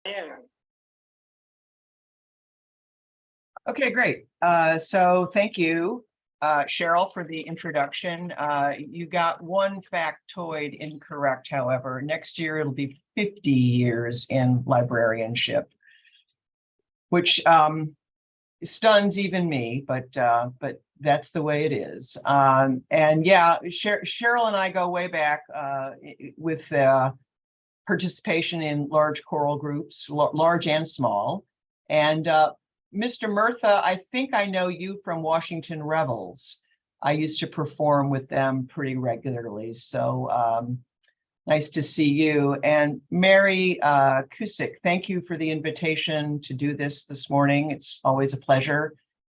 Diane. Okay, great. So thank you, Cheryl, for the introduction. You got one factoid incorrect, however. Next year, it'll be 50 years in librarianship, which stuns even me, but that's the way it is. And yeah, Cheryl and I go way back with participation in large choral groups, large and small. And Mr. Murtha, I think I know you from Washington Revels. I used to perform with them pretty regularly. So nice to see you. And Mary Cusick, thank you for the invitation to do this morning. It's always a pleasure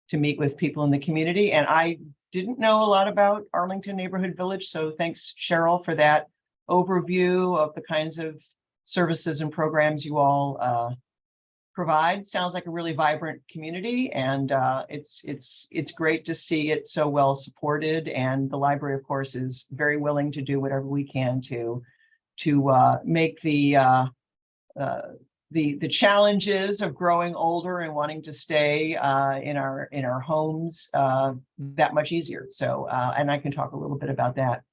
to meet with people in the community. And I didn't know a lot about Arlington Neighborhood Village. So thanks, Cheryl, for that overview of the kinds of services and programs you all provide. Sounds like a really vibrant community, and it's great to see it so well supported. And the library, of course, is very willing to do whatever we can to make the challenges of growing older and wanting to stay in our homes that much easier. So and I can talk a little bit about that.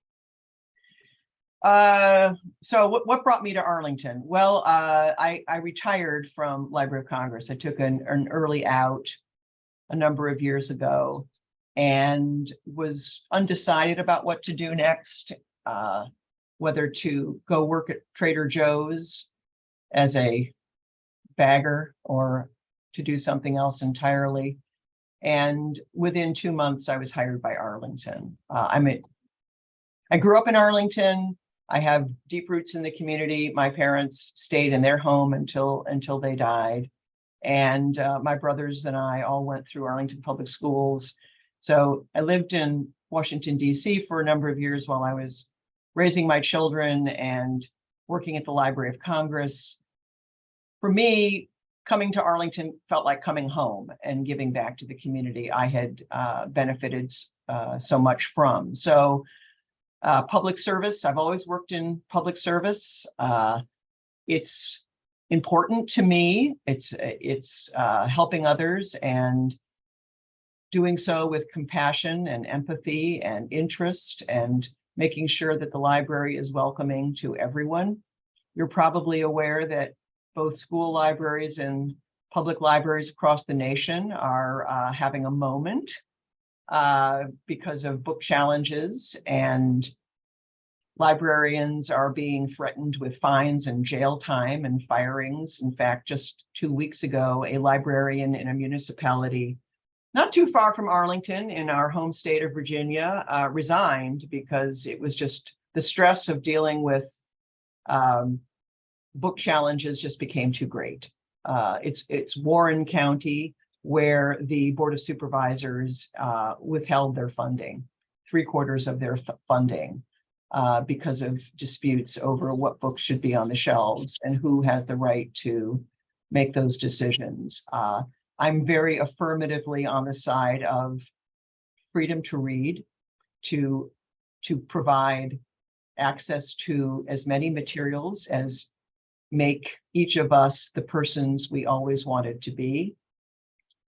So what brought me to Arlington? Well, I retired from Library of Congress. I took an early out a number of years ago and was undecided about what to do next, whether to go work at Trader Joe's as a bagger or to do something else entirely. And within 2 months, I was hired by Arlington. I grew up in Arlington. I have deep roots in the community. My parents stayed in their home until they died. And my brothers and I all went through Arlington Public Schools. So I lived in Washington, D.C. for a number of years while I was raising my children and working at the Library of Congress. For me, coming to Arlington felt like coming home and giving back to the community I had benefited so much from. So public service, I've always worked in public service. It's important to me. It's helping others and doing so with compassion and empathy and interest and making sure that the library is welcoming to everyone. You're probably aware that both school libraries and public libraries across the nation are having a moment because of book challenges, and librarians are being threatened with fines and jail time and firings. In fact, just 2 weeks ago, a librarian in a municipality not too far from Arlington in our home state of Virginia resigned because it was just the stress of dealing with book challenges just became too great. It's Warren County, where the Board of Supervisors withheld their funding, 3/4 of their funding, because of disputes over what books should be on the shelves and who has the right to make those decisions. I'm very affirmatively on the side of freedom to read, to provide access to as many materials as make each of us the persons we always wanted to be.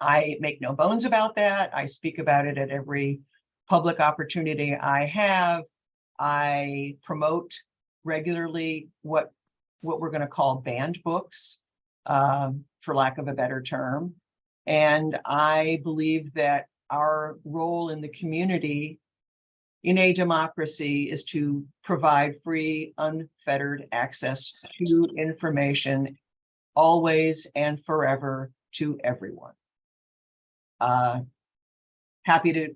I make no bones about that. I speak about it at every public opportunity I have. I promote regularly what we're going to call banned books, for lack of a better term. And I believe that our role in the community in a democracy is to provide free, unfettered access to information always and forever to everyone. Happy to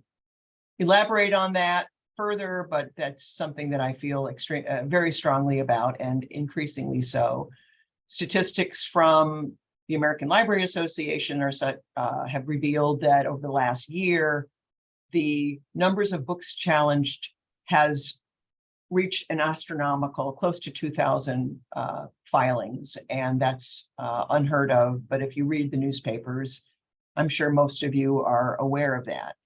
elaborate on that further, but that's something that I feel very strongly about, and increasingly so. Statistics from the American Library Association have revealed that over the last year, the numbers of books challenged has reached an astronomical close to 2,000 filings, and that's unheard of. But if you read the newspapers, I'm sure most of you are aware of that.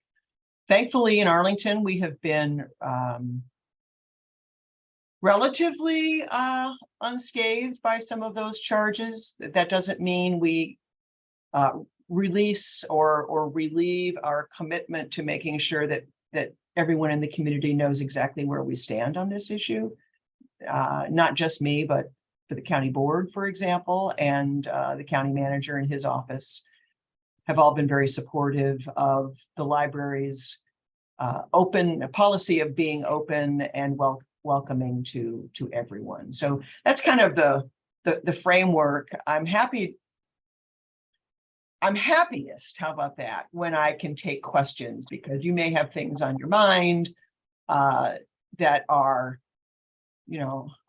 Thankfully, in Arlington, we have been relatively unscathed by some of those charges. That doesn't mean we release or relieve our commitment to making sure that everyone in the community knows exactly where we stand on this issue. Not just me, but for the county board, for example, and the county manager and his office have all been very supportive of the library's open policy of being open and welcoming to everyone. So that's kind of the framework. I'm happiest, how about that, when I can take questions, because you may have things on your mind that are,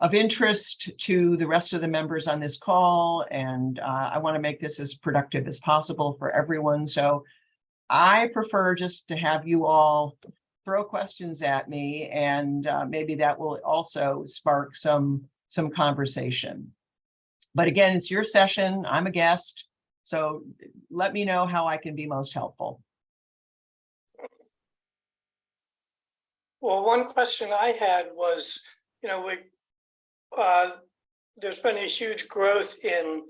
of interest to the rest of the members on this call. And I want to make this as productive as possible for everyone. So I prefer just to have you all throw questions at me, and maybe that will also spark some conversation. But again, it's your session. I'm a guest. So let me know how I can be most helpful. Well, one question I had was, there's been a huge growth in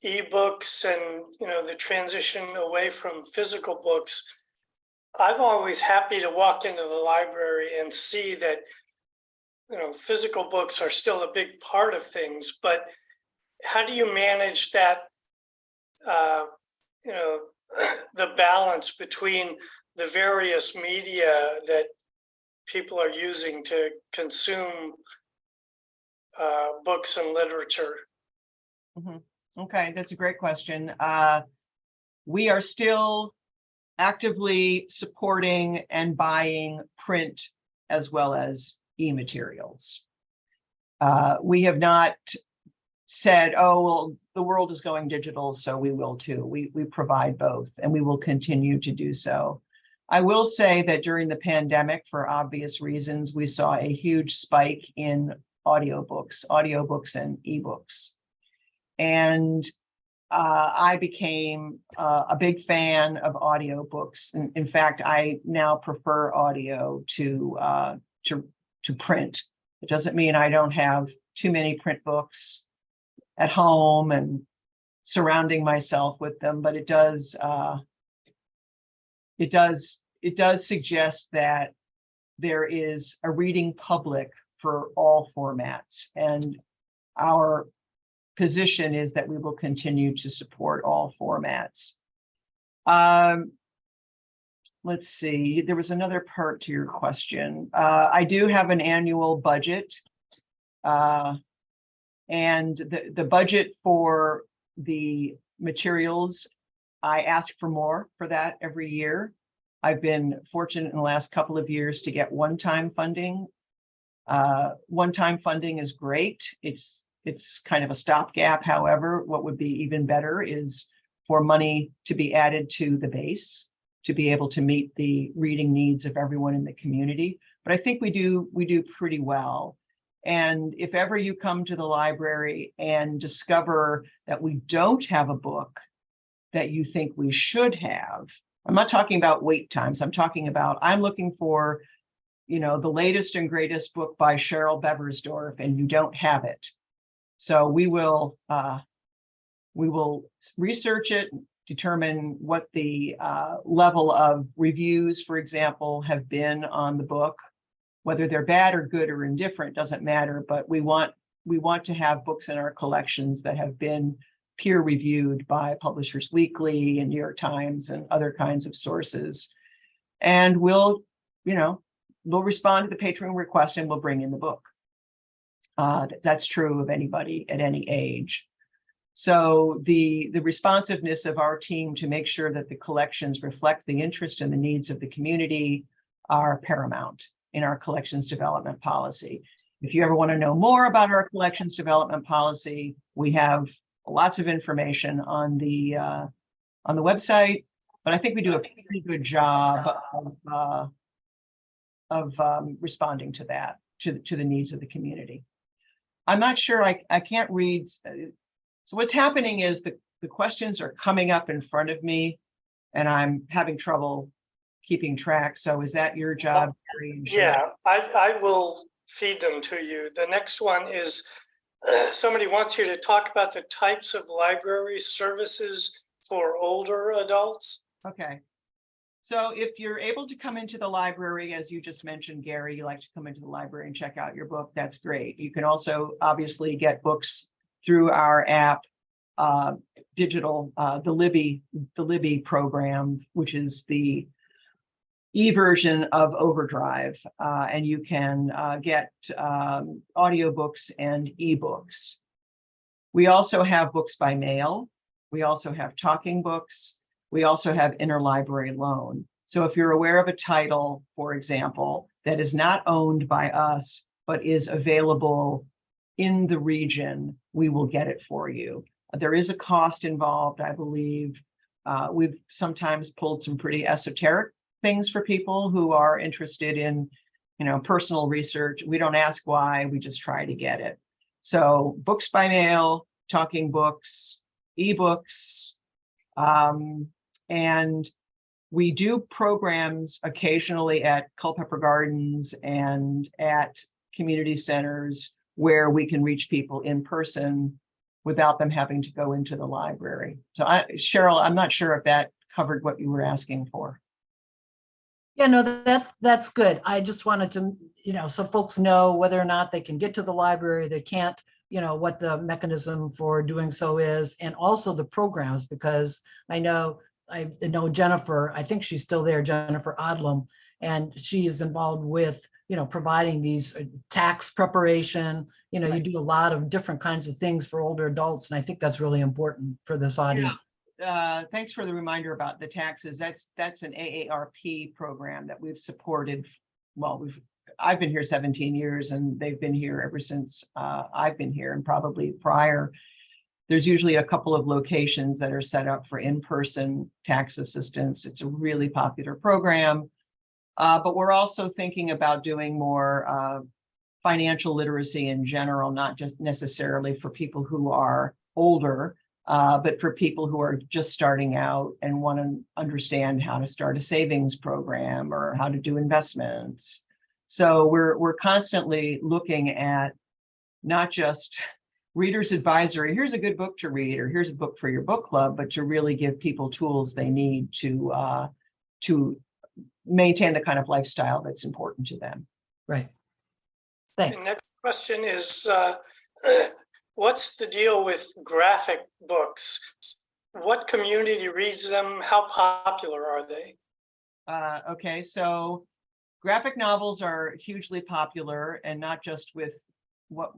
ebooks and, the transition away from physical books. I'm always happy to walk into the library and see that, physical books are still a big part of things, but how do you manage that, the balance between the various media that people are using to consume books and literature? Mm-hmm. Okay, that's a great question. We are still actively supporting and buying print as well as e-materials. We have not said, oh, well, the world is going digital, so we will too. We provide both, and we will continue to do so. I will say that during the pandemic, for obvious reasons, we saw a huge spike in audiobooks and ebooks. And I became a big fan of audiobooks. In fact, I now prefer audio to print. It doesn't mean I don't have too many print books at home and surrounding myself with them, but it does suggest that there is a reading public for all formats, and our position is that we will continue to support all formats. Let's see, there was another part to your question. I do have an annual budget, and the budget for the materials, I ask for more for that every year. I've been fortunate in the last couple of years to get one-time funding. One-time funding is great. It's kind of a stopgap. However, what would be even better is for money to be added to the base to be able to meet the reading needs of everyone in the community. But I think we do pretty well. And if ever you come to the library and discover that we don't have a book that you think we should have, I'm not talking about wait times. I'm talking about, I'm looking for, the latest and greatest book by Cheryl Beversdorf, and you don't have it. So we will research it, determine what the level of reviews, for example, have been on the book. Whether they're bad or good or indifferent doesn't matter, but we want to have books in our collections that have been peer reviewed by Publishers Weekly and New York Times and other kinds of sources. And we'll respond to the patron request and we'll bring in the book. That's true of anybody at any age. So the responsiveness of our team to make sure that the collections reflect the interest and the needs of the community are paramount in our collections development policy. If you ever want to know more about our collections development policy, we have lots of information on the website, but I think we do a pretty good job of responding to that, to the needs of the community. I'm not sure, I can't read. So what's happening is the questions are coming up in front of me and I'm having trouble keeping track. So is that your job? Yeah, I will feed them to you. The next one is somebody wants you to talk about the types of library services for older adults. Okay. So if you're able to come into the library, as you just mentioned, Gary, you like to come into the library and check out your book, that's great. You can also obviously get books through our app, digital, the Libby program, which is the e-version of Overdrive, and you can get audiobooks and ebooks. We also have books by mail. We also have talking books. We also have interlibrary loan. So if you're aware of a title, for example, that is not owned by us, but is available in the region, we will get it for you. There is a cost involved, I believe. We've sometimes pulled some pretty esoteric things for people who are interested in, personal research. We don't ask why, we just try to get it. So books by mail, talking books, ebooks, and we do programs occasionally at Culpeper Gardens and at community centers where we can reach people in person without them having to go into the library. So Cheryl, I'm not sure if that covered what you were asking for. Yeah, no, that's good. I just wanted to, so folks know whether or not they can get to the library, they can't, what the mechanism for doing so is, and also the programs, because I know Jennifer, I think she's still there, Jennifer Odlum, and she is involved with, providing these tax preparation. Right. You do a lot of different kinds of things for older adults, and I think that's really important for this audience. Yeah. Thanks for the reminder about the taxes. That's an AARP program that we've supported. Well, I've been here 17 years and they've been here ever since I've been here, and probably prior. There's usually a couple of locations that are set up for in-person tax assistance. It's a really popular program, but we're also thinking about doing more financial literacy in general, not just necessarily for people who are older, but for people who are just starting out and want to understand how to start a savings program or how to do investments. So we're constantly looking at not just reader's advisory, here's a good book to read, or here's a book for your book club, but to really give people tools they need to maintain the kind of lifestyle that's important to them. Right. Thanks. The next question is, what's the deal with graphic books? What community reads them? How popular are they? Okay, so graphic novels are hugely popular, and not just with what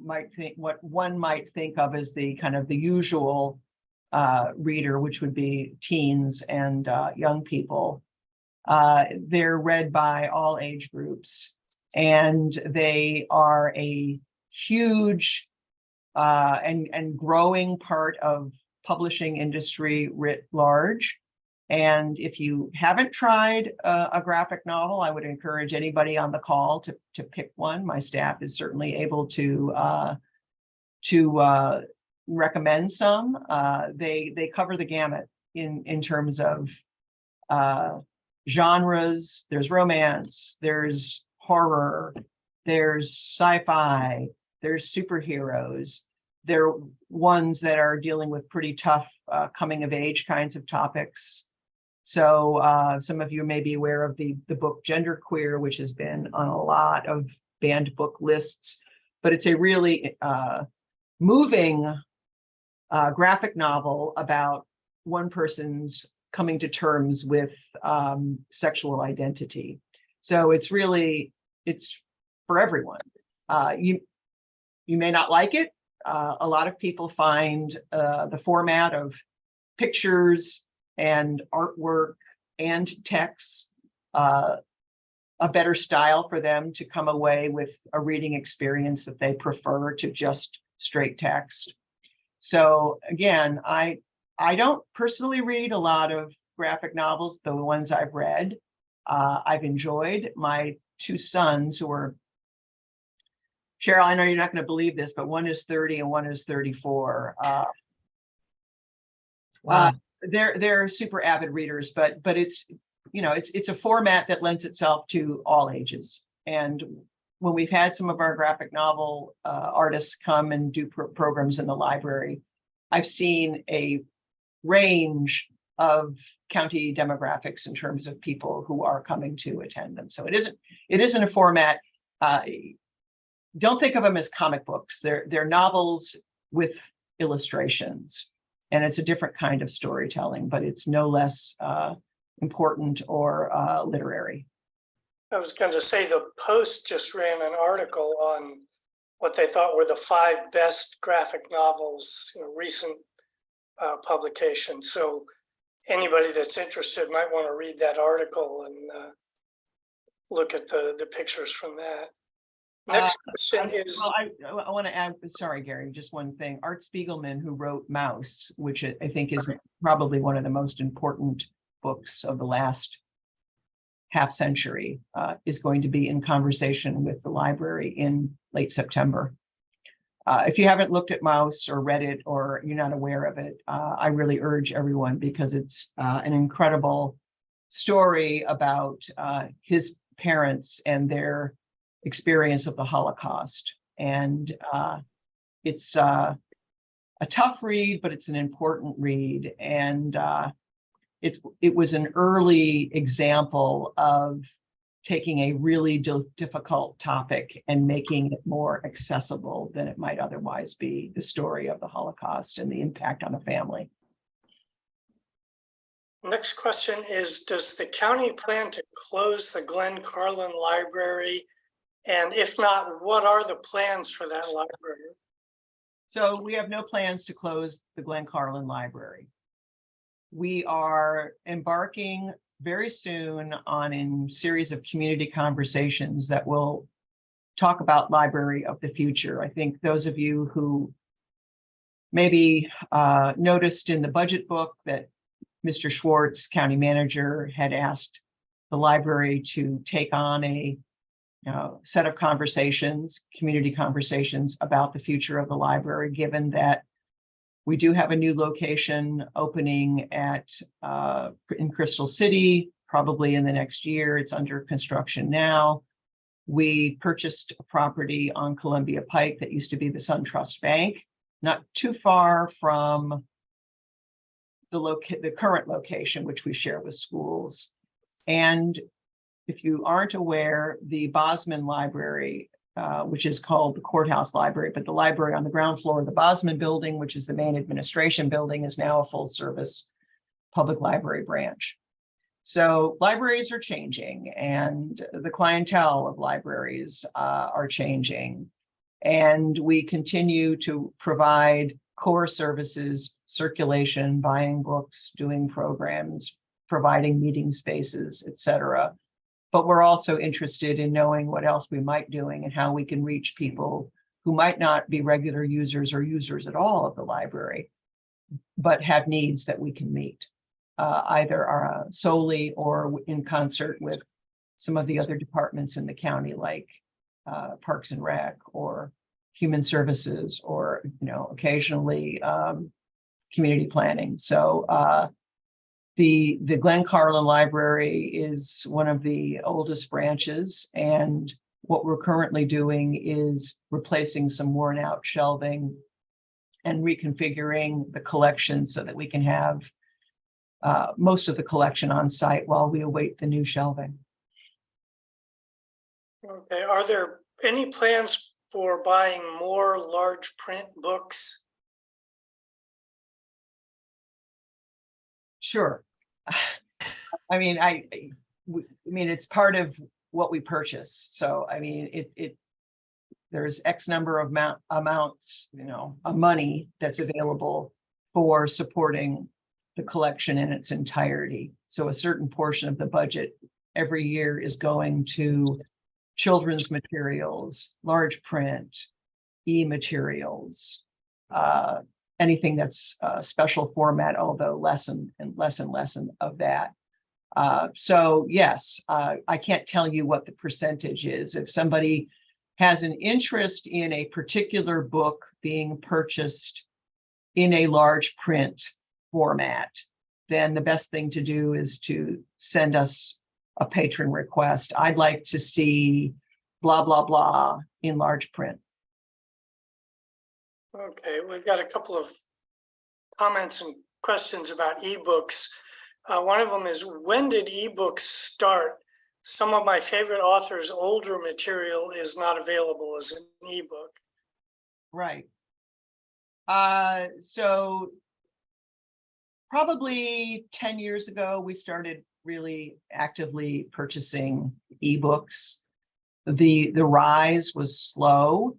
one might think of as the kind of the usual reader, which would be teens and young people. They're read by all age groups, and they are a huge and growing part of publishing industry writ large. And if you haven't tried a graphic novel, I would encourage anybody on the call to pick one. My staff is certainly able to recommend some. They cover the gamut in terms of genres. There's romance, there's horror, there's sci-fi, there's superheroes. They're ones that are dealing with pretty tough coming of age kinds of topics. So some of you may be aware of the book Genderqueer, which has been on a lot of banned book lists, but it's a really moving graphic novel about one person's coming to terms with sexual identity. So it's for everyone. You may not like it. A lot of people find the format of pictures and artwork and text a better style for them to come away with a reading experience that they prefer to just straight text. So again, I don't personally read a lot of graphic novels. The ones I've read, I've enjoyed. My two sons, who are, Cheryl, I know you're not going to believe this, but one is 30 and one is 34. Wow. They're super avid readers, but it's a format that lends itself to all ages. And when we've had some of our graphic novel artists come and do programs in the library, I've seen a range of county demographics in terms of people who are coming to attend them. So it isn't a format. Don't think of them as comic books. They're novels with illustrations, and it's a different kind of storytelling, but it's no less important or literary. I was going to say the Post just ran an article on what they thought were the 5 best graphic novels, recent publications. So anybody that's interested might want to read that article and look at the pictures from that. Next question is. Well, I want to add, sorry, Gary, just one thing. Art Spiegelman, who wrote Mouse, which I think is probably one of the most important books of the last half century, is going to be in conversation with the library in late September. If you haven't looked at Mouse or read it, or you're not aware of it, I really urge everyone, because it's an incredible story about his parents and their experience of the Holocaust. And it's a tough read, but it's an important read. And it was an early example of taking a really difficult topic and making it more accessible than it might otherwise be, the story of the Holocaust and the impact on a family. Next question is, does the county plan to close the Glen Carlin Library? And if not, what are the plans for that library? So we have no plans to close the Glen Carlin Library. We are embarking very soon on a series of community conversations that will talk about library of the future. I think those of you who maybe noticed in the budget book that Mr. Schwartz, county manager, had asked the library to take on a set of conversations, community conversations about the future of the library, given that we do have a new location opening in Crystal City, probably in the next year. It's under construction now. We purchased a property on Columbia Pike that used to be the SunTrust Bank, not too far from the current location, which we share with schools. And if you aren't aware, the Bosman Library, which is called the Courthouse Library, but the library on the ground floor of the Bosman building, which is the main administration building, is now a full service public library branch. So libraries are changing, and the clientele of libraries are changing. And we continue to provide core services, circulation, buying books, doing programs, providing meeting spaces, et cetera. But we're also interested in knowing what else we might be doing and how we can reach people who might not be regular users or users at all of the library, but have needs that we can meet, either solely or in concert with some of the other departments in the county, like Parks and Rec or Human Services, or occasionally community planning. So the Glen Carlin Library is one of the oldest branches, and what we're currently doing is replacing some worn out shelving and reconfiguring the collection so that we can have most of the collection on site while we await the new shelving. Okay, are there any plans for buying more large print books? Sure. I mean, it's part of what we purchase. So, I mean, there's X number of amounts, of money that's available for supporting the collection in its entirety. So a certain portion of the budget every year is going to children's materials, large print, e-materials, anything that's special format, although less and less of that. So yes, I can't tell you what the percentage is. If somebody has an interest in a particular book being purchased in a large print format, then the best thing to do is to send us a patron request. I'd like to see blah, blah, blah in large print. Okay, we've got a couple of comments and questions about ebooks. One of them is, when did ebooks start? Some of my favorite authors' older material is not available as an ebook. Right. So probably 10 years ago, we started really actively purchasing ebooks. The rise was slow.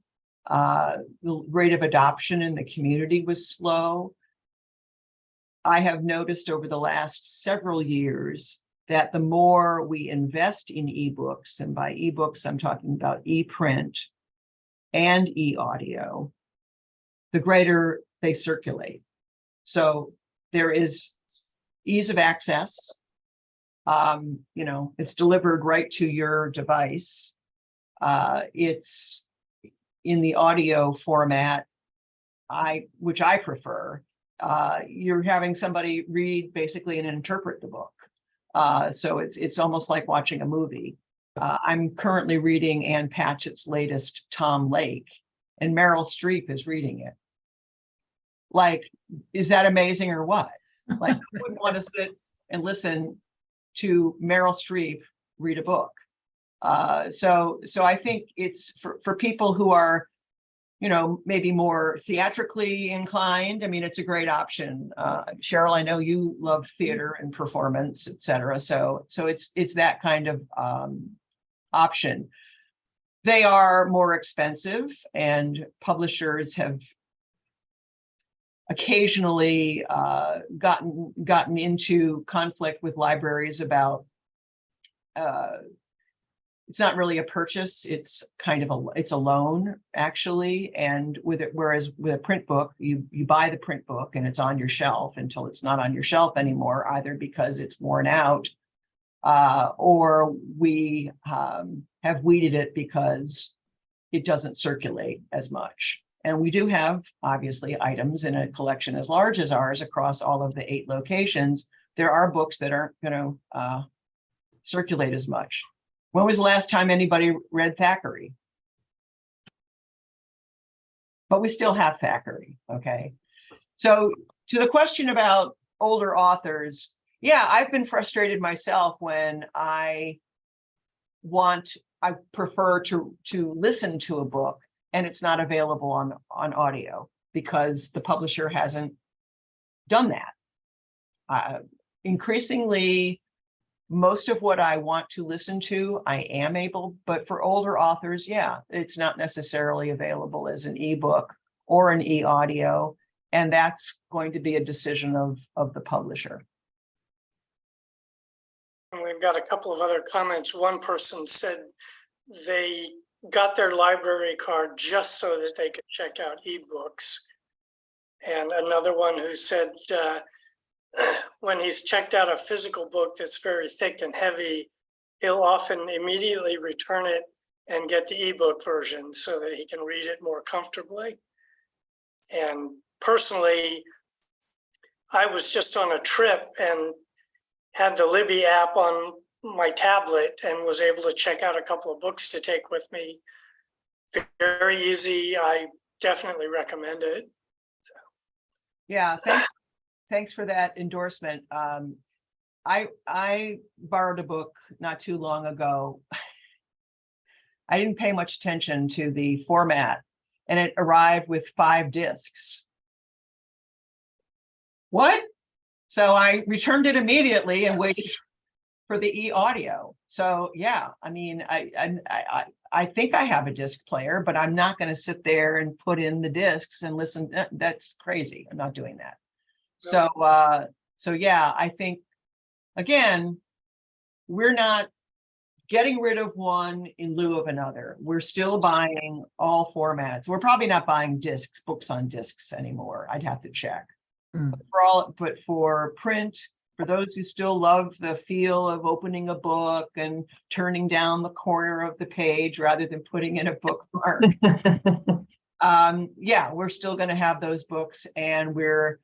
The rate of adoption in the community was slow. I have noticed over the last several years that the more we invest in ebooks, and by ebooks, I'm talking about e-print and e-audio, the greater they circulate. So there is ease of access. It's delivered right to your device. It's in the audio format, which I prefer. You're having somebody read basically and interpret the book. So it's almost like watching a movie. I'm currently reading Ann Patchett's latest Tom Lake, and Meryl Streep is reading it. Like, is that amazing or what? Like, who wouldn't want to sit and listen to Meryl Streep read a book? So I think it's for people who are, maybe more theatrically inclined. I mean, it's a great option. Cheryl, I know you love theater and performance, et cetera. So it's that kind of option. They are more expensive, and publishers have occasionally gotten into conflict with libraries about it's not really a purchase, it's kind of it's a loan actually. And whereas with a print book, you buy the print book and it's on your shelf until it's not on your shelf anymore, either because it's worn out or we have weeded it because it doesn't circulate as much. And we do have, obviously, items in a collection as large as ours across all of the 8 locations. There are books that aren't going to circulate as much. When was the last time anybody read Thackeray? But we still have Thackeray, okay? So to the question about older authors, yeah, I've been frustrated myself when I prefer to listen to a book and it's not available on audio because the publisher hasn't done that. Increasingly, most of what I want to listen to, I am able, but for older authors, yeah, it's not necessarily available as an ebook or an e-audio, and that's going to be a decision of the publisher. And we've got a couple of other comments. One person said they got their library card just so that they could check out ebooks. And another one who said when he's checked out a physical book that's very thick and heavy, he'll often immediately return it and get the ebook version so that he can read it more comfortably. And personally, I was just on a trip and had the Libby app on my tablet and was able to check out a couple of books to take with me. Very easy. I definitely recommend it. So. Yeah, thanks for that endorsement. I borrowed a book not too long ago. I didn't pay much attention to the format, and it arrived with 5 discs. What? So I returned it immediately and waited for the e-audio. So yeah, I mean, I think I have a disc player, but I'm not going to sit there and put in the discs and listen. That's crazy. I'm not doing that. So yeah, I think, again, we're not getting rid of one in lieu of another. We're still buying all formats. We're probably not buying books on discs anymore. I'd have to check. But for print, for those who still love the feel of opening a book and turning down the corner of the page rather than putting in a bookmark, yeah, we're still going to have those books, and we're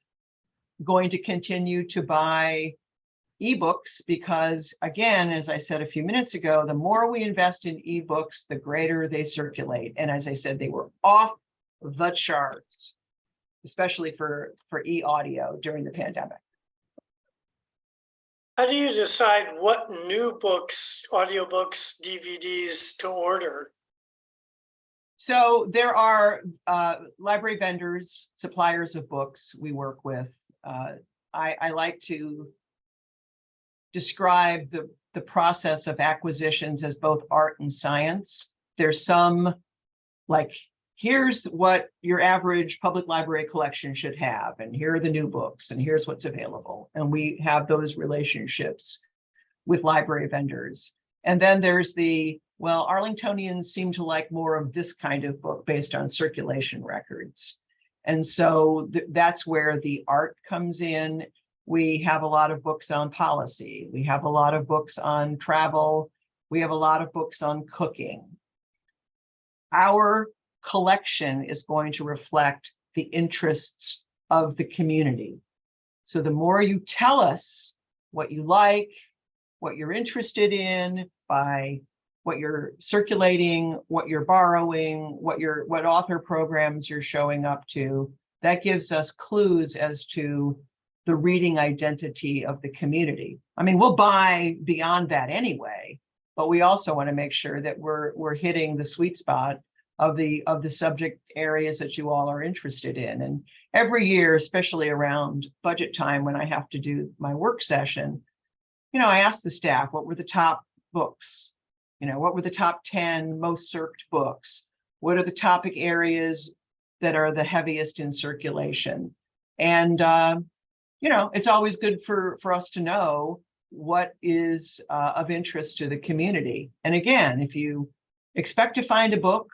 going to continue to buy ebooks, because again, as I said a few minutes ago, the more we invest in ebooks, the greater they circulate. And as I said, they were off the charts, especially for e-audio during the pandemic. How do you decide what new books, audiobooks, DVDs to order? So there are library vendors, suppliers of books we work with. I like to describe the process of acquisitions as both art and science. There's some, like, here's what your average public library collection should have, and here are the new books, and here's what's available. And we have those relationships with library vendors. And then there's the, well, Arlingtonians seem to like more of this kind of book based on circulation records. And so that's where the art comes in. We have a lot of books on policy. We have a lot of books on travel. We have a lot of books on cooking. Our collection is going to reflect the interests of the community. So the more you tell us what you like, what you're interested in, by what you're circulating, what you're borrowing, what author programs you're showing up to, that gives us clues as to the reading identity of the community. I mean, we'll buy beyond that anyway, but we also want to make sure that we're hitting the sweet spot of the subject areas that you all are interested in. And every year, especially around budget time, when I have to do my work session, I ask the staff, what were the top books? What were the top 10 most circled books? What are the topic areas that are the heaviest in circulation? And, it's always good for us to know what is of interest to the community. And again, if you expect to find a book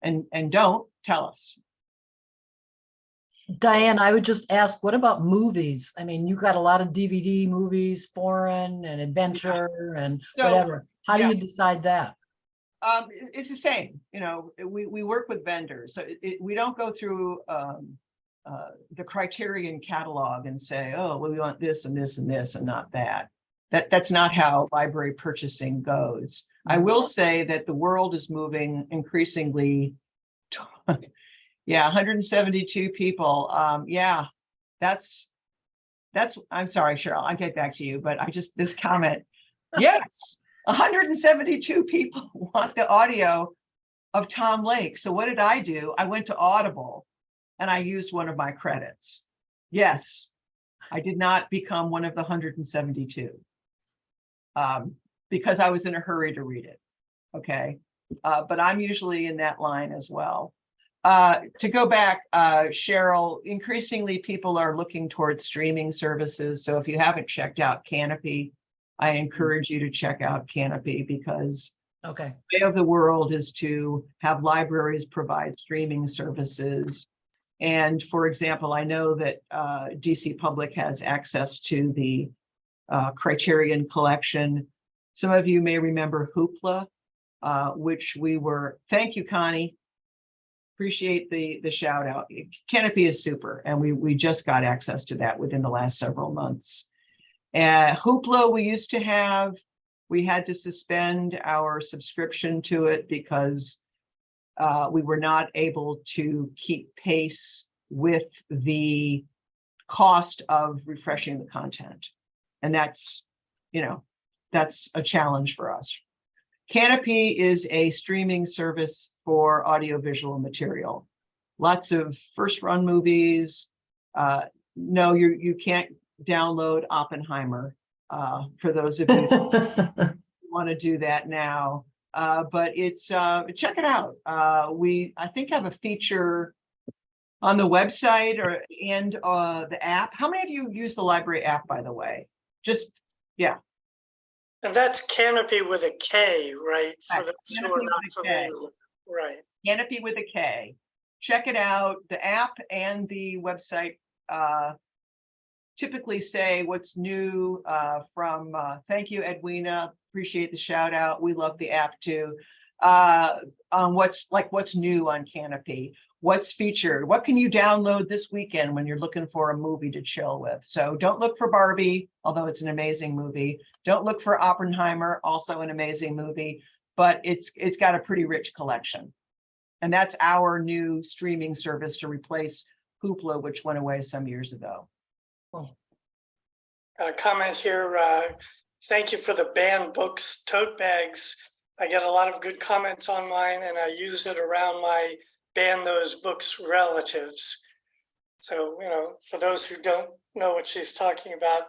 and don't, tell us. Diane, I would just ask, what about movies? I mean, you got a lot of DVD movies, foreign and adventure and whatever. How do you decide that? It's the same. We work with vendors. So we don't go through the Criterion catalog and say, oh, well, we want this and this and this and not that. That's not how library purchasing goes. I will say that the world is moving increasingly. 172 people. That's, I'm sorry, Cheryl, I'll get back to you, but this comment, yes, 172 people want the audio of Tom Lake. So what did I do? I went to Audible and I used one of my credits. Yes, I did not become one of the 172 because I was in a hurry to read it. Okay. But I'm usually in that line as well. To go back, Cheryl, increasingly people are looking towards streaming services. So if you haven't checked out Canopy, I encourage you to check out Canopy, because the way of the world is to have libraries provide streaming services. And for example, I know that DC Public has access to the Criterion collection. Some of you may remember Hoopla, which we were, thank you, Connie. Appreciate the shout out. Canopy is super, and we just got access to that within the last several months. Hoopla we used to have, we had to suspend our subscription to it because we were not able to keep pace with the cost of refreshing the content. And that's a challenge for us. Canopy is a streaming service for audiovisual material. Lots of first run movies. No, you can't download Oppenheimer for those of you who want to do that now. But it's check it out. I think have a feature on the website and the app. How many of you use the library app, by the way? Yeah. And that's Canopy with a K, right? For those who are not familiar with it. Right. Canopy with a K. Check it out. The app and the website typically say what's new from, thank you, Edwina. Appreciate the shout out. We love the app too. On what's new on Canopy. what's featured, what can you download this weekend when you're looking for a movie to chill with. So don't look for Barbie, although it's an amazing movie. Don't look for Oppenheimer, also an amazing movie, but it's got a pretty rich collection. And that's our new streaming service to replace Hoopla, which went away some years ago. Got a comment here. Thank you for the banned books tote bags. I get a lot of good comments on mine, and I use it around my ban those books relatives. So, for those who don't know what she's talking about,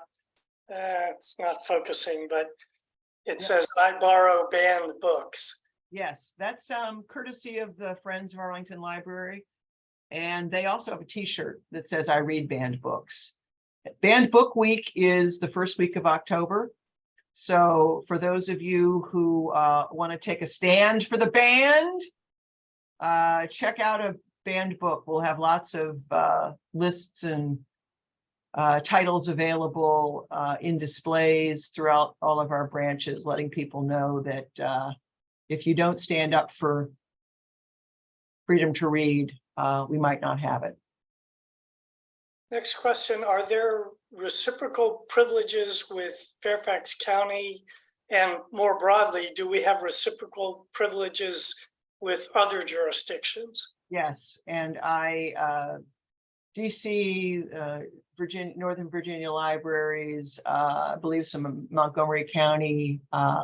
it's not focusing, but it says, I borrow banned books. Yes, that's courtesy of the Friends of Arlington Library. And they also have a t-shirt that says, I read banned books. Banned Book Week is the first week of October. So for those of you who want to take a stand for the band, check out a banned book. We'll have lots of lists and titles available in displays throughout all of our branches, letting people know that if you don't stand up for freedom to read, we might not have it. Next question, are there reciprocal privileges with Fairfax County? And more broadly, do we have reciprocal privileges with other jurisdictions? Yes, and DC, Virginia, Northern Virginia libraries, I believe some Montgomery County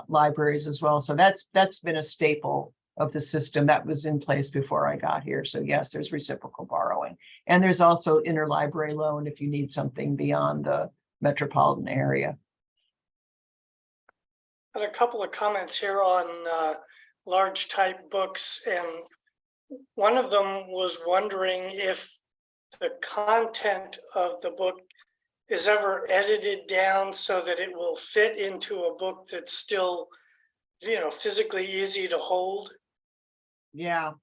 libraries as well. So that's been a staple of the system that was in place before I got here. So yes, there's reciprocal borrowing. And there's also interlibrary loan if you need something beyond the metropolitan area. I had a couple of comments here on large type books, and one of them was wondering if the content of the book is ever edited down so that it will fit into a book that's still, physically easy to hold. Yeah,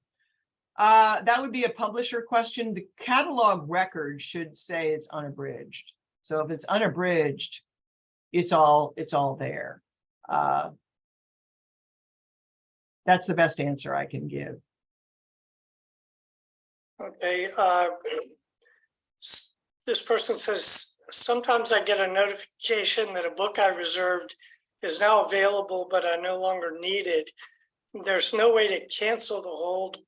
that would be a publisher question. The catalog record should say it's unabridged. So if it's unabridged, it's all there. That's the best answer I can give. Okay, this person says, sometimes I get a notification that a book I reserved is now available, but I no longer need it. There's no way to cancel the hold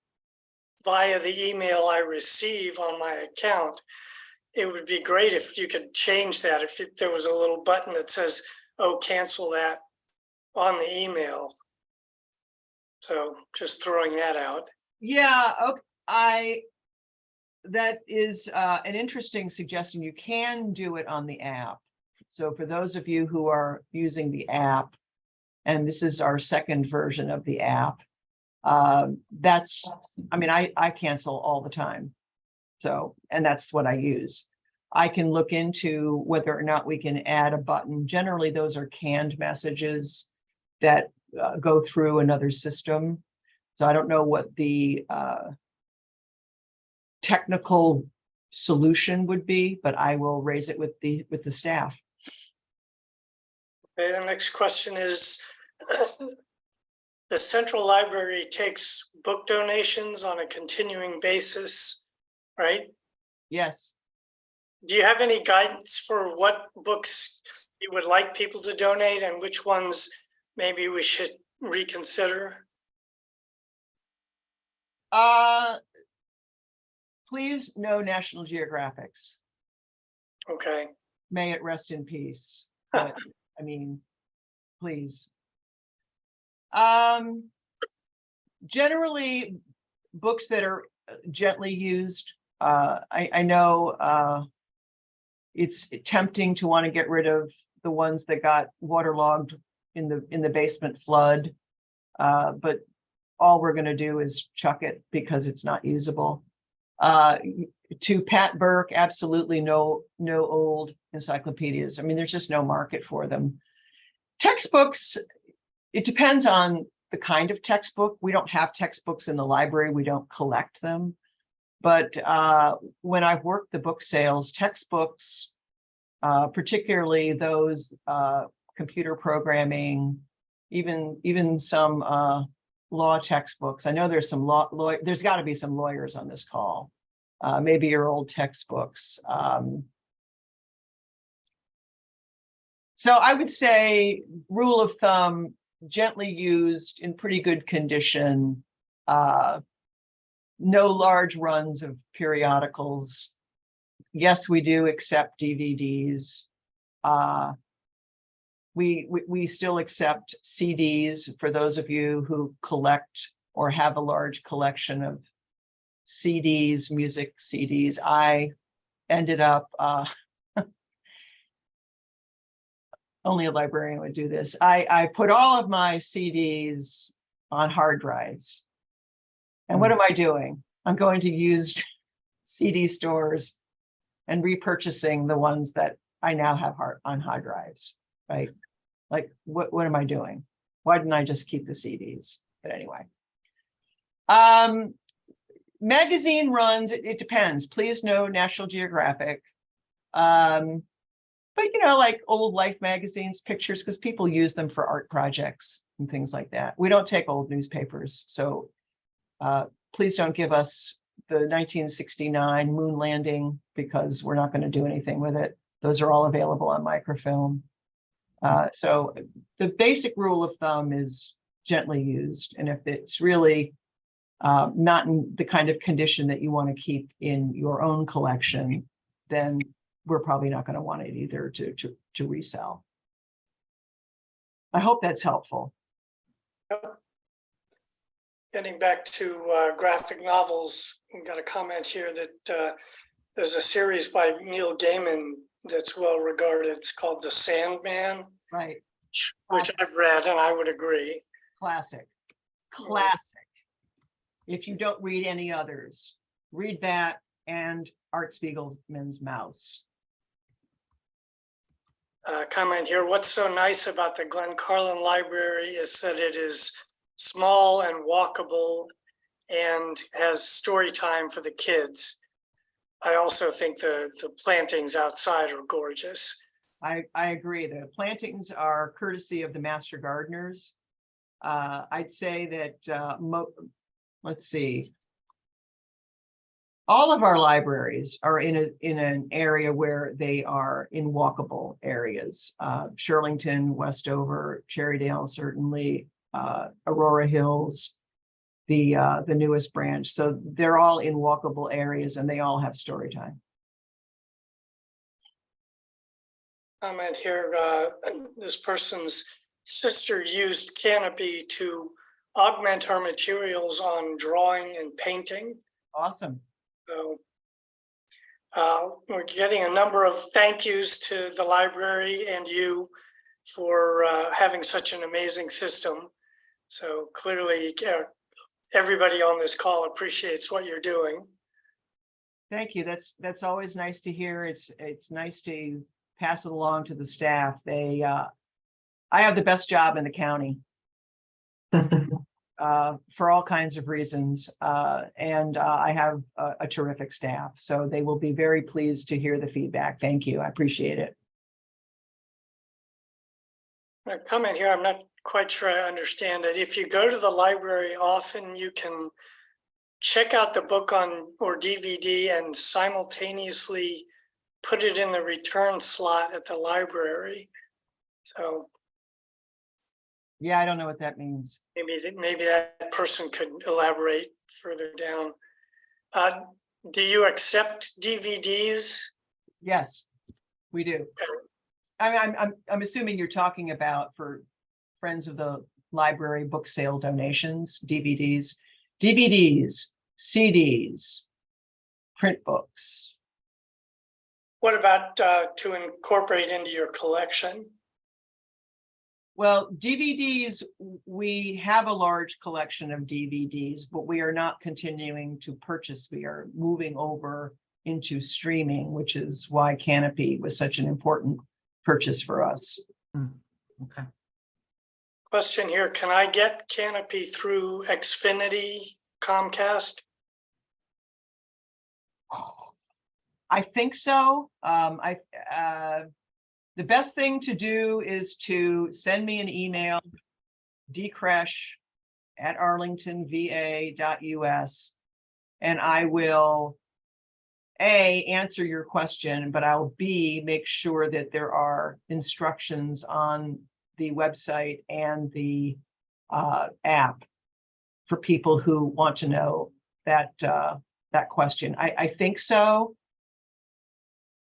via the email I receive on my account. It would be great if you could change that, if there was a little button that says, oh, cancel that on the email. So just throwing that out. Yeah, okay. That is an interesting suggestion. You can do it on the app. So for those of you who are using the app, and this is our second version of the app, I cancel all the time. So, and that's what I use. I can look into whether or not we can add a button. Generally, those are canned messages that go through another system. So I don't know what the technical solution would be, but I will raise it with the staff. Okay, the next question is, the Central Library takes book donations on a continuing basis, right? Yes. Do you have any guidance for what books you would like people to donate and which ones maybe we should reconsider? Please, no National Geographics. Okay. May it rest in peace. But I mean, please. Generally, books that are gently used. I know it's tempting to want to get rid of the ones that got waterlogged in the basement flood, but all we're going to do is chuck it because it's not usable. To Pat Burke, absolutely no old encyclopedias. I mean, there's just no market for them. Textbooks, it depends on the kind of textbook. We don't have textbooks in the library. We don't collect them. But when I've worked the book sales, textbooks, particularly those computer programming, even some law textbooks. I know there's some there's got to be some lawyers on this call. Maybe your old textbooks. So I would say rule of thumb, gently used, in pretty good condition. No large runs of periodicals. Yes, we do accept DVDs. We still accept CDs for those of you who collect or have a large collection of CDs, music CDs. I ended up, only a librarian would do this. I put all of my CDs on hard drives. And what am I doing? I'm going to used CD stores and repurchasing the ones that I now have on hard drives, right? Like, what am I doing? Why didn't I just keep the CDs? But anyway. Magazine runs, it depends. Please know National Geographic. But like old Life magazines, pictures, because people use them for art projects and things like that. We don't take old newspapers. So please don't give us the 1969 moon landing, because we're not going to do anything with it. Those are all available on microfilm. So the basic rule of thumb is gently used. And if it's really not in the kind of condition that you want to keep in your own collection, then we're probably not going to want it either to resell. I hope that's helpful. Getting back to graphic novels, we got a comment here that there's a series by Neil Gaiman that's well regarded. It's called The Sandman, Right? which I've read, and I would agree. Classic. If you don't read any others, read that and Art Spiegelman's Mouse. Comment here, what's so nice about the Glen Carlin Library is that it is small and walkable and has story time for the kids. I also think the plantings outside are gorgeous. I agree. The plantings are courtesy of the master gardeners. I'd say that, let's see, all of our libraries are in an area where they are in walkable areas. Shirlington, Westover, Cherrydale, certainly, Aurora Hills, the newest branch. So they're all in walkable areas and they all have story time. Comment here, this person's sister used Canopy to augment her materials on drawing and painting. Awesome. So we're getting a number of thank yous to the library and you for having such an amazing system. So clearly everybody on this call appreciates what you're doing. Thank you. That's always nice to hear. It's nice to pass it along to the staff. I have the best job in the county. For all kinds of reasons. And I have a terrific staff. So they will be very pleased to hear the feedback. Thank you. I appreciate it. A comment here, I'm not quite sure I understand it. If you go to the library often, you can check out the book or DVD and simultaneously put it in the return slot at the library. So yeah, I don't know what that means. Maybe that person could elaborate further down. Do you accept DVDs? Yes, we do. I'm assuming you're talking about for friends of the library book sale donations, DVDs, CDs, print books. What about to incorporate into your collection? Well, DVDs, we have a large collection of DVDs, but we are not continuing to purchase. We are moving over into streaming, which is why Canopy was such an important purchase for us. Okay. Question here, can I get Canopy through Xfinity Comcast? I think so. The best thing to do is to send me an email, Kresh arlingtonva.us, and I will A, answer your question, but I'll B, make sure that there are instructions on the website and the app for people who want to know that question. I think so.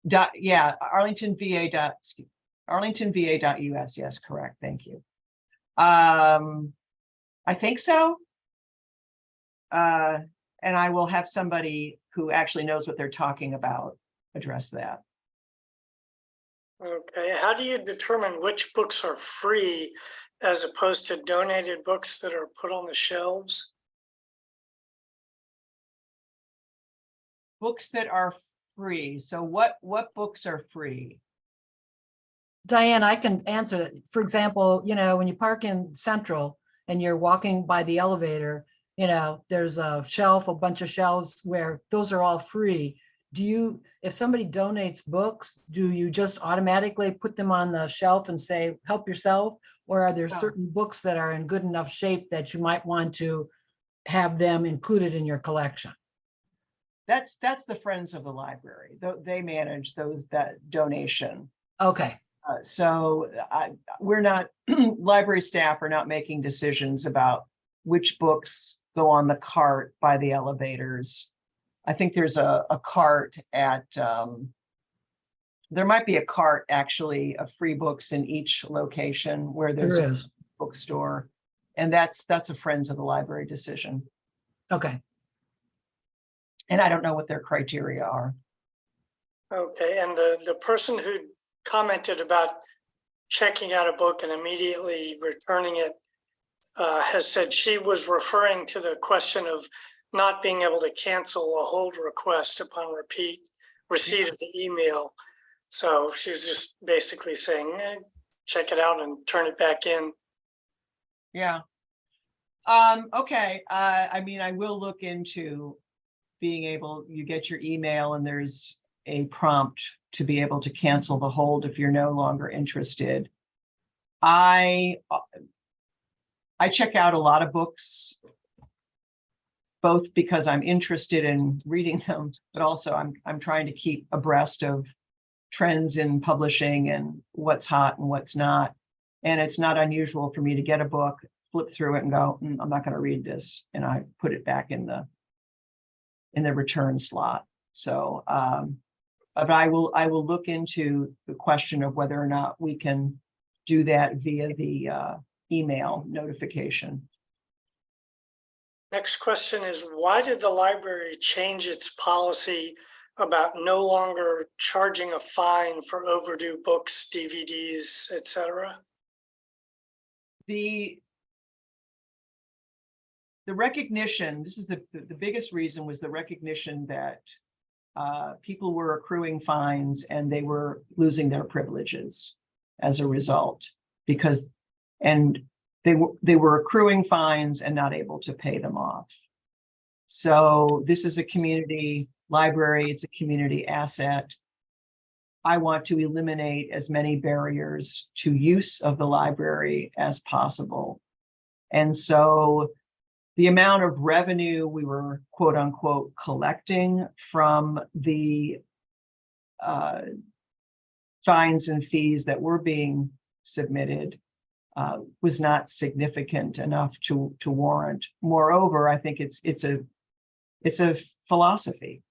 Yeah, arlingtonva.us. Yes, correct. Thank you. I think so. And I will have somebody who actually knows what they're talking about address that. Okay, how do you determine which books are free as opposed to donated books that are put on the shelves? Books that are free. So what books are free? Diane, I can answer that. For example, when you park in Central and you're walking by the elevator, there's a shelf, a bunch of shelves where those are all free. If somebody donates books, do you just automatically put them on the shelf and say, help yourself? Or are there certain books that are in good enough shape that you might want to have them included in your collection? That's the Friends of the Library. They manage that donation. Okay. We're not, library staff are not making decisions about which books go on the cart by the elevators. I think there's a cart at, there might be a cart actually of free books in each location where there's a bookstore. And that's a Friends of the Library decision. Okay. And I don't know what their criteria are. Okay, and the person who commented about checking out a book and immediately returning it has said she was referring to the question of not being able to cancel a hold request upon receipt of the email. So she was just basically saying, check it out and turn it back in. Yeah. Okay. I mean, I will look into being able, you get your email and there's a prompt to be able to cancel the hold if you're no longer interested. I check out a lot of books, both because I'm interested in reading them, but also I'm trying to keep abreast of trends in publishing and what's hot and what's not. And it's not unusual for me to get a book, flip through it and go, I'm not going to read this. And I put it back in the return slot. So, but I will look into the question of whether or not we can do that via the email notification. Next question is, why did the library change its policy about no longer charging a fine for overdue books, DVDs, etc.? The recognition, this is the biggest reason, was the recognition that people were accruing fines and they were losing their privileges as a result, because they were accruing fines and not able to pay them off. So this is a community library, it's a community asset. I want to eliminate as many barriers to use of the library as possible. And so the amount of revenue we were, quote unquote, collecting from the fines and fees that were being submitted was not significant enough to warrant. Moreover, I think it's a philosophy.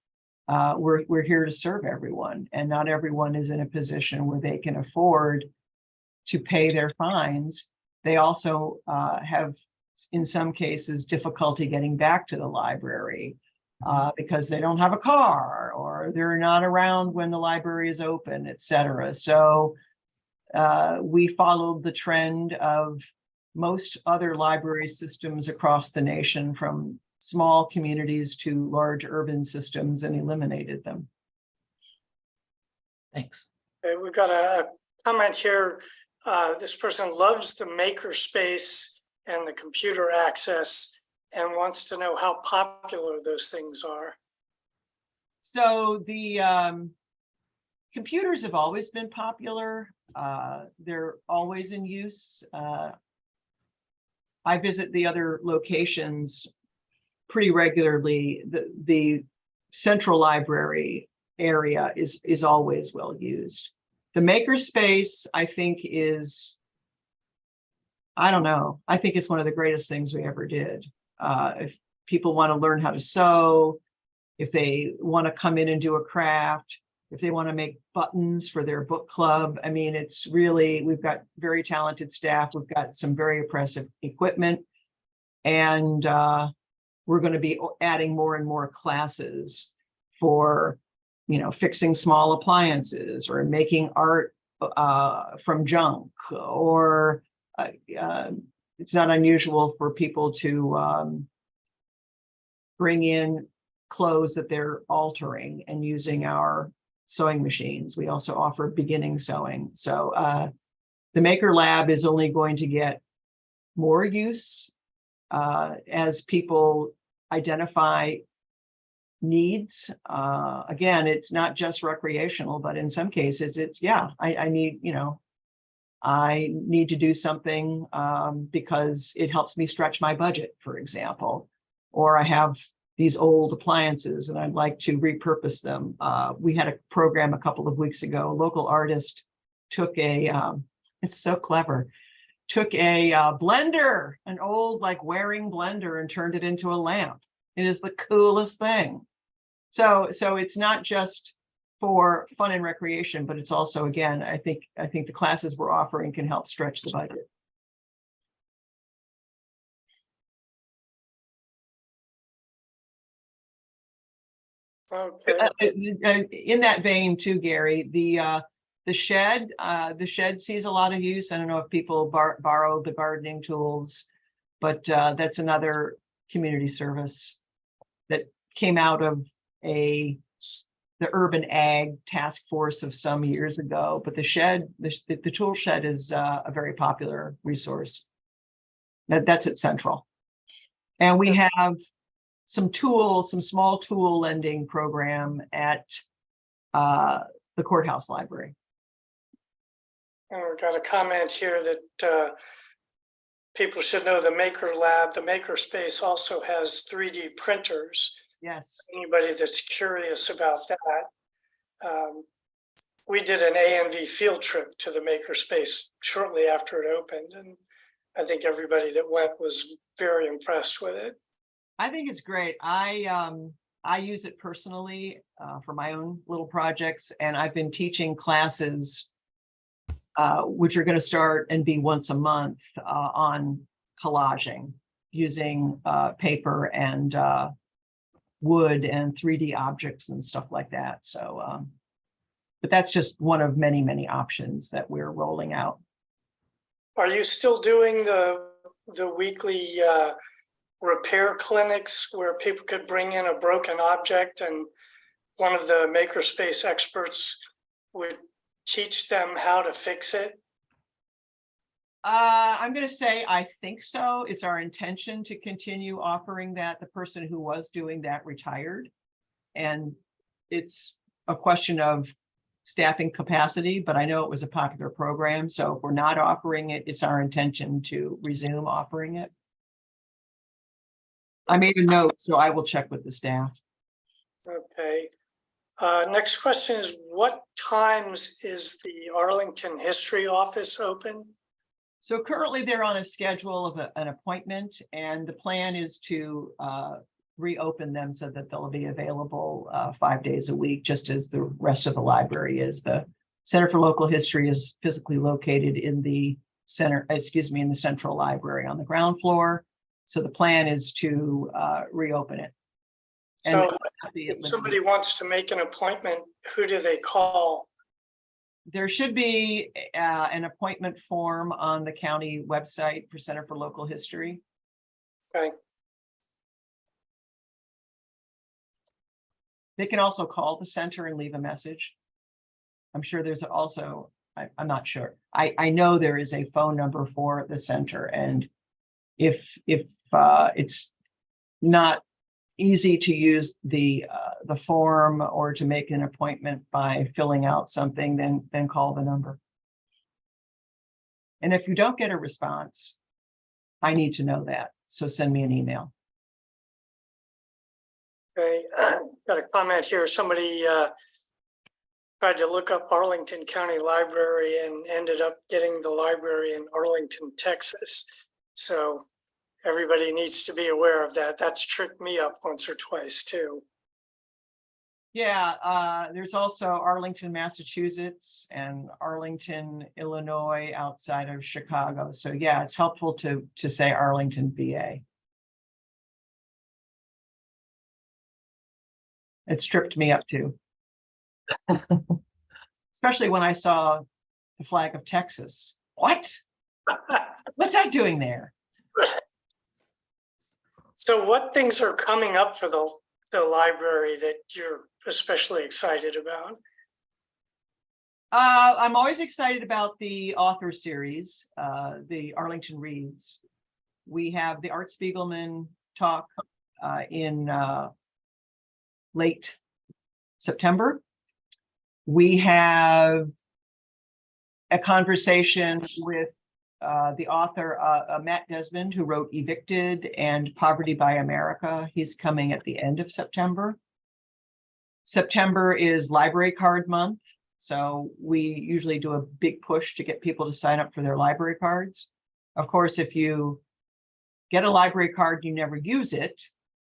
We're here to serve everyone, and not everyone is in a position where they can afford to pay their fines. They also have, in some cases, difficulty getting back to the library because they don't have a car or they're not around when the library is open, et cetera. So we followed the trend of most other library systems across the nation, from small communities to large urban systems, and eliminated them. Thanks. Okay, we've got a comment here. This person loves the maker space and the computer access and wants to know how popular those things are. So the computers have always been popular. They're always in use. I visit the other locations pretty regularly. The central library area is always well used. The makerspace, I think, is, I don't know, I think it's one of the greatest things we ever did. If people want to learn how to sew, if they want to come in and do a craft, if they want to make buttons for their book club. I mean, it's really, we've got very talented staff. We've got some very impressive equipment. And we're going to be adding more and more classes for, fixing small appliances or making art from junk, or it's not unusual for people to bring in clothes that they're altering and using our sewing machines. We also offer beginning sewing. So the Maker Lab is only going to get more use as people identify needs. Again, it's not just recreational, but in some cases it's, I need to do something because it helps me stretch my budget, for example, or I have these old appliances and I'd like to repurpose them. We had a program a couple of weeks ago. A local artist took it's so clever, took a blender, an old wearing blender, and turned it into a lamp. It is the coolest thing. So it's not just for fun and recreation, but it's also, again, I think the classes we're offering can help stretch the budget. Okay. In that vein too, Gary, the shed sees a lot of use. I don't know if people borrow the gardening tools, but that's another community service that came out of the urban ag task force of some years ago. But the shed, the tool shed is a very popular resource. That's at Central. And we have some small tool lending program at the courthouse library. And we've got a comment here that people should know the Maker Lab, the Makerspace also has 3D printers. Yes. Anybody that's curious about that. We did an ANV field trip to the Makerspace shortly after it opened, and I think everybody that went was very impressed with it. I think it's great. I use it personally for my own little projects, and I've been teaching classes which are going to start and be once a month on collaging using paper and wood and 3D objects and stuff like that. So, but that's just one of many, many options that we're rolling out. Are you still doing the weekly repair clinics where people could bring in a broken object and one of the Makerspace experts would teach them how to fix it? I'm going to say I think so. It's our intention to continue offering that. The person who was doing that retired, and it's a question of staffing capacity, but I know it was a popular program. So if we're not offering it, it's our intention to resume offering it. I made a note, so I will check with the staff. Okay. Next question is, what times is the Arlington History Office open? So currently they're on a schedule of an appointment, and the plan is to reopen them so that they'll be available 5 days a week, just as the rest of the library is. The Center for Local History is physically located in the in the central library on the ground floor. So the plan is to reopen it. So if somebody wants to make an appointment, who do they call? There should be an appointment form on the county website for Center for Local History. Okay. They can also call the center and leave a message. I'm sure there's also, I'm not sure. I know there is a phone number for the center, and if it's not easy to use the form or to make an appointment by filling out something, then call the number. And if you don't get a response, I need to know that. So send me an email. Okay, got a comment here. Somebody tried to look up Arlington County Library and ended up getting the library in Arlington, Texas. So everybody needs to be aware of that. That's tricked me up once or twice too. Yeah, there's also Arlington, Massachusetts and Arlington, Illinois outside of Chicago. So yeah, it's helpful to say Arlington, VA. It tripped me up too. Especially when I saw the flag of Texas. What? What's that doing there? So what things are coming up for the library that you're especially excited about? I'm always excited about the author series, the Arlington Reads. We have the Art Spiegelman talk in late September. We have a conversation with the author, Matt Desmond, who wrote Evicted and Poverty by America. He's coming at the end of September. September is Library Card Month. So we usually do a big push to get people to sign up for their library cards. Of course, if you get a library card, you never use it,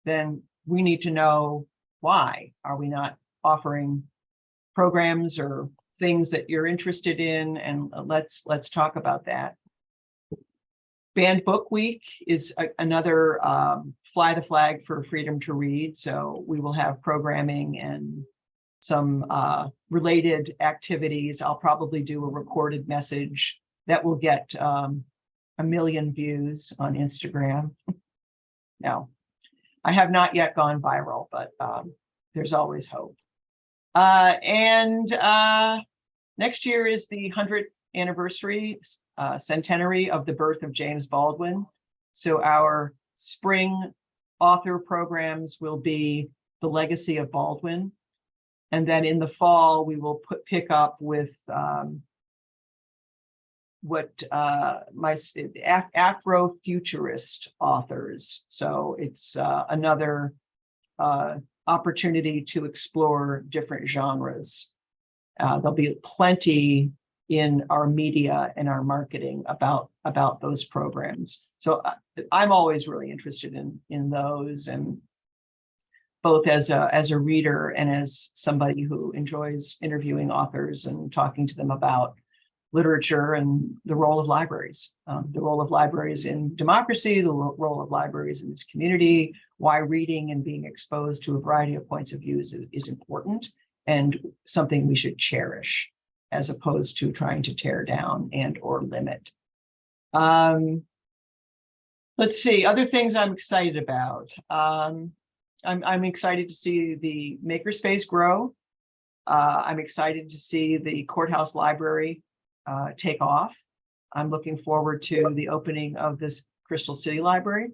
then we need to know why. Are we not offering programs or things that you're interested in? And let's talk about that. Banned Book Week is another fly the flag for freedom to read. So we will have programming and some related activities. I'll probably do a recorded message that will get 1 million views on Instagram. No, I have not yet gone viral, but there's always hope. Next year is the 100th anniversary centenary of the birth of James Baldwin. So our spring author programs will be the legacy of Baldwin. And then in the fall, we will pick up with what my Afrofuturist authors. So it's another opportunity to explore different genres. There'll be plenty in our media and our marketing about those programs. So I'm always really interested in those, and both as a reader and as somebody who enjoys interviewing authors and talking to them about literature and the role of libraries, the role of libraries in democracy, the role of libraries in this community, why reading and being exposed to a variety of points of view is important and something we should cherish, as opposed to trying to tear down and or limit. Let's see, other things I'm excited about. I'm excited to see the makerspace grow. I'm excited to see the courthouse library take off. I'm looking forward to the opening of this Crystal City Library.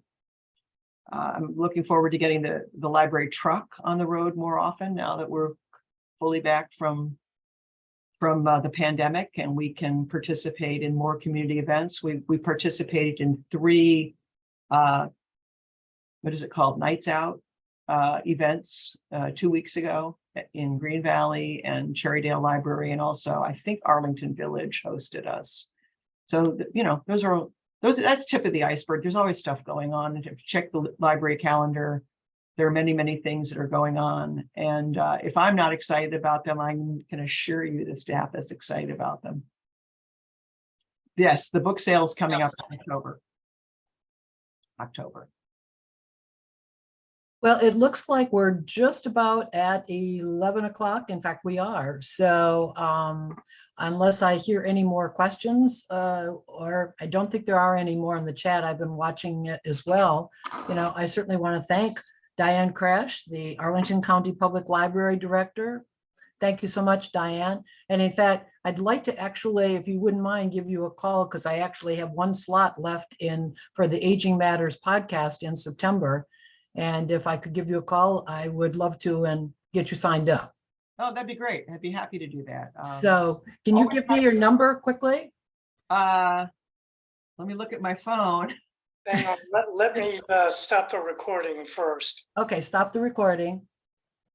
I'm looking forward to getting the library truck on the road more often now that we're fully back from the pandemic and we can participate in more community events. We participated in 3, what is it called? Nights Out events 2 weeks ago in Green Valley and Cherrydale Library, and also I think Arlington Village hosted us. So that's tip of the iceberg. There's always stuff going on. If you check the library calendar, there are many things that are going on. And if I'm not excited about them, I can assure you the staff is excited about them. Yes, the book sale is coming up in October. Well, it looks like we're just about at 11 o'clock. In fact, we are. So unless I hear any more questions, or I don't think there are any more in the chat, I've been watching it as well. I certainly want to thank Diane Kresh, the Arlington County Public Library Director. Thank you so much, Diane. And in fact, I'd like to actually, if you wouldn't mind, give you a call, because I actually have 1 slot left for the Aging Matters podcast in September. And if I could give you a call, I would love to and get you signed up. Oh, that'd be great. I'd be happy to do that. So can you give me your number quickly? Let me look at my phone. Hang on, let me stop the recording first. Okay, stop the recording.